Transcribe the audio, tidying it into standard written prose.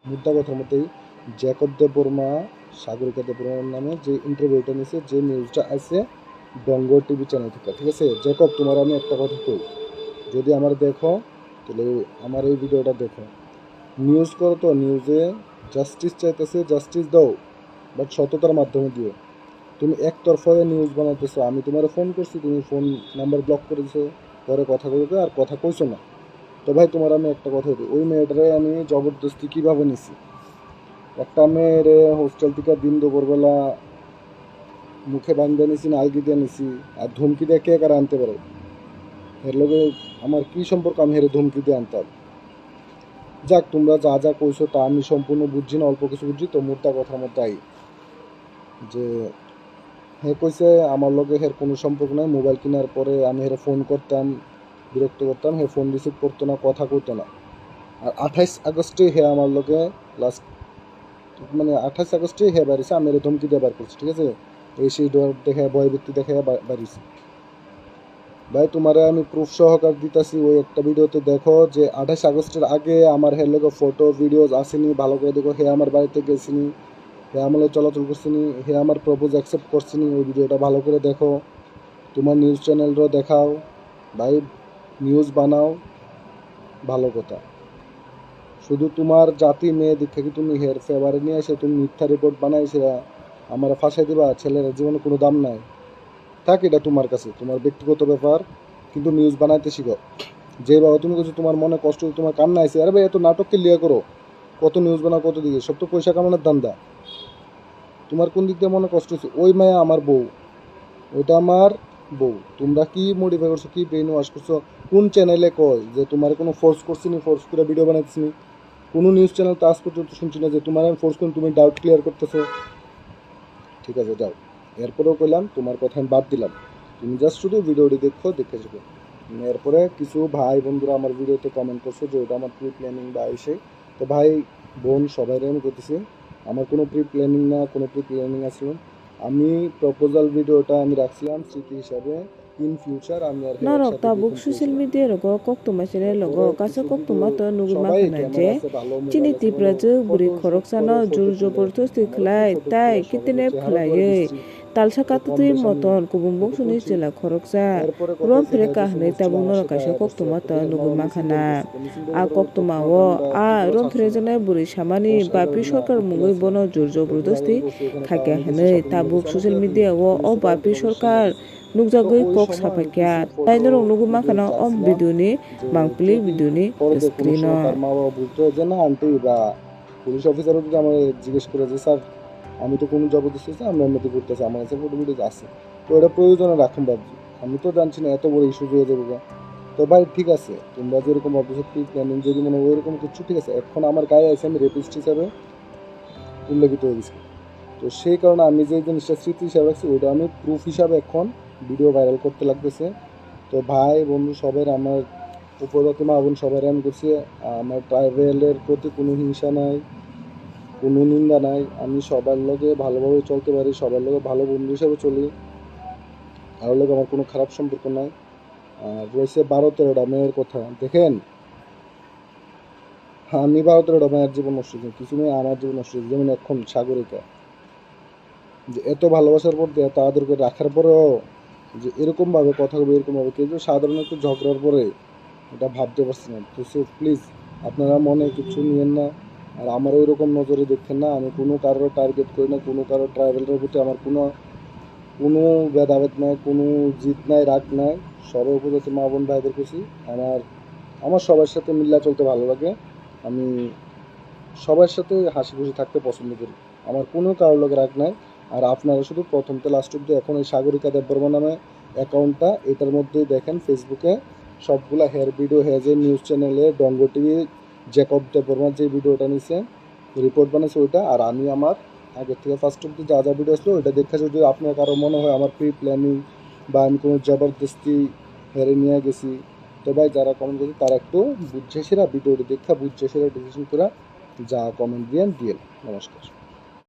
মুদ্রা কথার মধ্যেই জ্যাকব দেববর্মা সাগরিকা দেববর্মার নামে যে ইন্টারভিউটা নিয়েছে, যে নিউজটা আছে বঙ্গ টিভি চ্যানেল থেকে, ঠিক আছে? জ্যাকব, তোমার আমি একটা কথা কই, যদি আমার দেখো তাহলে আমার এই ভিডিওটা দেখো, নিউজ করো তো, নিউজে জাস্টিস চাইতেছে, জাস্টিস দাও, বাট সততার মাধ্যমে দিও। তুমি একতরফা নিউজ বানাইতেছো, আমি তোমার ফোন করছি, তুমি ফোন নাম্বার ব্লক করে দিছো, পরে কথা বলতে আর কথা কইছো না। তো ভাই তোমার আমি একটা কথা দিই, ওই মেয়েটারে আমি জবরদস্তি কীভাবে নিছি, একটা মেয়ের হোস্টেল থেকে দিন দুপুরবেলা মুখে বান্ধে নিছি না আলগি দিয়ে নিছি, আর ধমকি দিয়ে কে কারা আনতে পারে? এর লগে আমার কি সম্পর্ক আমি হেরে ধমকি দিয়ে আনতাম? যাক, তোমরা যা যা কইছো তা আমি সম্পূর্ণ বুঝছি না, অল্প কিছু বুঝছি। তো মোদ্দা কথার মধ্যে আই যে হে কইছে আমার লগে হের কোনো সম্পর্ক নাই, মোবাইল কেনার পরে আমি হেরে ফোন করতাম, বিরক্ত করতাম, হে ফোন রিসিভ করতো না, কথা কইতো না। আর 28 আগস্টে হে আমার লগে লাস্ট, মানে 28 আগস্টে হে বাড়িছে, আমি এর ধমকি দিয়ে বার করছি, ঠিক আছে? এই সেই ডর দেখে ভয়ভীতি দেখে বাড়িছে। ভাই তোমারে আমি প্রুফ সহকার দিতেছি, ওই একটা ভিডিওতে দেখো যে 28 আগস্টের আগে আমার হের লগে ফটো ভিডিওস আসেনি, ভালো করে দেখো। হে আমার বাড়িতে গেছিনি, হে আমার চলাচল করছিনি, হে আমার প্রপোজ অ্যাকসেপ্ট করছিনি, ওই ভিডিওটা ভালো করে দেখো। তোমার নিউজ চ্যানেলও দেখাও ভাই, নিউজ বানাও, ভালো কথা। শুধু তোমার জাতি মেয়ে দিক থেকে তুমি হের ফেভারে নিয়ে এসে তুমি মিথ্যা রিপোর্ট বানাইছে আমার ফাঁসাই দিবা, ছেলের জীবনে কোনো দাম নাই। থাক, এটা তোমার কাছে, তোমার ব্যক্তিগত ব্যাপার, কিন্তু নিউজ বানাইতে শিখো। যে বাবা তুমি কিছু তোমার মনে কষ্ট, তোমার কান্না আছে, আরে ভাই এত নাটককে লিয়া করো, কত নিউজ বানাও, কত দিকে, সব তো পয়সা কামানোর ধান্দা। তোমার কোন দিক দিয়ে মনে কষ্ট হচ্ছে? ওই মায়া আমার বউ, ওইটা আমার বউ। তোমরা কি মডিফাই করছো, কি ব্রেন ওয়াশ করছো? কোন চ্যানেলে কয় যে তোমার কোনো ফোর্স করছি নি, ফোর্স করে ভিডিও বানাইছি? কোনো নিউজ চ্যানেল তো আজ পর্যন্ত শুনছি না যে তোমার আমি ফোর্স করি, তুমি ডাউট ক্লিয়ার করতেছো। ঠিক আছে, যাও। এরপরেও কইলাম তোমার কথা আমি বাদ দিলাম, তুমি জাস্ট শুধু ভিডিওটি দেখো, দেখে যাবে। এরপরে কিছু ভাই বন্ধুরা আমার ভিডিওতে কমেন্ট করছো যে ওটা আমার প্রি প্ল্যানিং বা এসে, তো ভাই বোন সবাই আমি করতেছি, আমার কোনো প্রি প্ল্যানিং না, কোনো প্রি প্ল্যানিং আসলো। আমি প্রপোজাল ভিডিওটা আমি রাখছিলাম স্মৃতি হিসাবে, ইন ফিউচার আমি আর Norok একসাথে tabuk দেখুন social কইছিলাম। media rogo kok tuma sere logo এরপরে kasa কিছু kok কিন্তু tuma to nugu সবাই makana je ক্যামেরা আছে, ভালো chini মোবাইল আছে বলে tipra je buri photo shoot khorok করে sano jur ফটো তুলে, jobortosti আমার কি khlai ফটো tai তোলা শখ হলো, kitine চেহারা তো আর phlai বিশ্রী, talsa তো kata কম tui বেশ আমি moton kubumbung ফটো suni তুলছি। chela khorok sa এরপরে কথা rom হচ্ছে phere হ্যাঁ যে kahne সমস্ত ছিল tabu আমার noro সাথে kaisa আয়া kok করছে, tuma এরপর to দেখেন nugu মামা মিছিল makana বের করছে, তো মিছিল বের a করার kok tuma তৎপরতা wo আমরা a ভিডিও rom ছাড়ছি phere না। jane buri shamani 10 11 bapi দিন সরকার এপ্রিল mungoi আছে, bono jur তো একটু আগে jobortosti আমি বলছি ওখানে khake আমি গেছি hne শপিং মলে tabuk গেছি, অনেক social জায়গায় media wo o পুলিশও bapi পাল্টাপাল্টি সিস্টেম সরকার করছে। তো nugjagoi ওই kok সময় আমি sapakya কিছু photo tainoro nugu video makana om চাচ্ছিলাম biduni যে mangpili যদি biduni পরে কোনো screen সময় তার মা বাবা বুঝতে হয় যে না আন্টি বা পুলিশ অফিসারও যদি আমার জিজ্ঞেস করে যে স্যার আমি তো কোনো জবরদস্তি আছে, আমরা এমনিতে করতেছি, আমার কাছে ফটো ভিডিও আছে, তো এটা প্রয়োজনে রাখুন ভাবছি। আমি তো জানছি না এত বড় ইস্যু হয়ে যাবে। তো ভাই ঠিক আছে, তোমরা যেরকম ভাবছো প্রি প্ল্যানিং যদি মনে হয় ওইরকম কিছু, ঠিক আছে, এখন আমার গায়ে আছে আমি রেপিস্ট হিসাবে উল্লেখিত হয়ে গেছি। তো সেই কারণে আমি যে জিনিসটা স্মৃতি হিসাবে রাখছি ওইটা আমি প্রুফ হিসাবে এখন ভিডিও ভাইরাল করতে লাগতেছে। তো ভাই বন্ধু সবাই আমার উপজাতি মা বোন সবাই আমি করছি, আমার ট্রাইবেলের প্রতি কোনো হিংসা নাই, কোনো নিন্দা নাই, আমি সবার লগে ভালোভাবে চলতে পারি, সবার লগে ভালো বন্ধু হিসাবে চলি, কারোর লগে আমার কোনো খারাপ সম্পর্ক নাই। আর রয়েছে 12-13টা মেয়ের কথা দেখেন, আমি 12-13টা মেয়ের জীবন নষ্ট করি, কিছু মেয়ে আমার জীবন নষ্ট করি, যেমন এখন সাগরিকা, যে এত ভালোবাসার পর দিয়ে তাদেরকে রাখার পরেও যে এরকমভাবে কথা বলবে, এরকমভাবে কেউ সাধারণ একটু ঝগড়ার পরে এটা ভাবতে পারছি না। তো সো প্লিজ আপনারা মনে কিছু নিয়েন না, আর আমারও এরকম নজরে দেখেন না, আমি কোনো কারোর টার্গেট করি না, কোনো কারোর ট্রাইবেলের প্রতি আমার কোনো কোনো ভেদাভেদ নাই, কোনো জিত নাই, রাগ নাই, সবাই উপজাতি মা বোন ভাইদের খুশি। আমার আমার সবার সাথে মিল্লা চলতে ভালো লাগে, আমি সবার সাথে হাসি খুশি থাকতে পছন্দ করি, আমার কোনো কারোর লোক রাগ নাই। আর আপনারা শুধু প্রথম থেকে লাস্ট অব্দি এখন এই সাগরিকা দেববর্মা নামে অ্যাকাউন্টটা, এটার মধ্যেই দেখেন ফেসবুকে সবগুলা হেয়ার ভিডিও, হেয়ার যে নিউজ চ্যানেলে ডঙ্গ টিভি জ্যাকব দেববর্মার যে ভিডিওটা নিছে রিপোর্ট বানাইছে ওইটা, আর আমি আমার আগের থেকে ফার্স্ট অব্দি যা যা ভিডিও আসলো ওইটা দেখে, যদি আপনার কারো মনে হয় আমার প্রি প্ল্যানিং বা আমি কোনো জবরদস্তি হেরে নিয়ে গেছি, তো ভাই যারা কমেন্ট করছে তারা একটু বুঝছে সেরা ভিডিওটি দেখা বুঝছে সেরা ডিসিশন করে যা কমেন্ট দিয়েন দিয়ে। নমস্কার।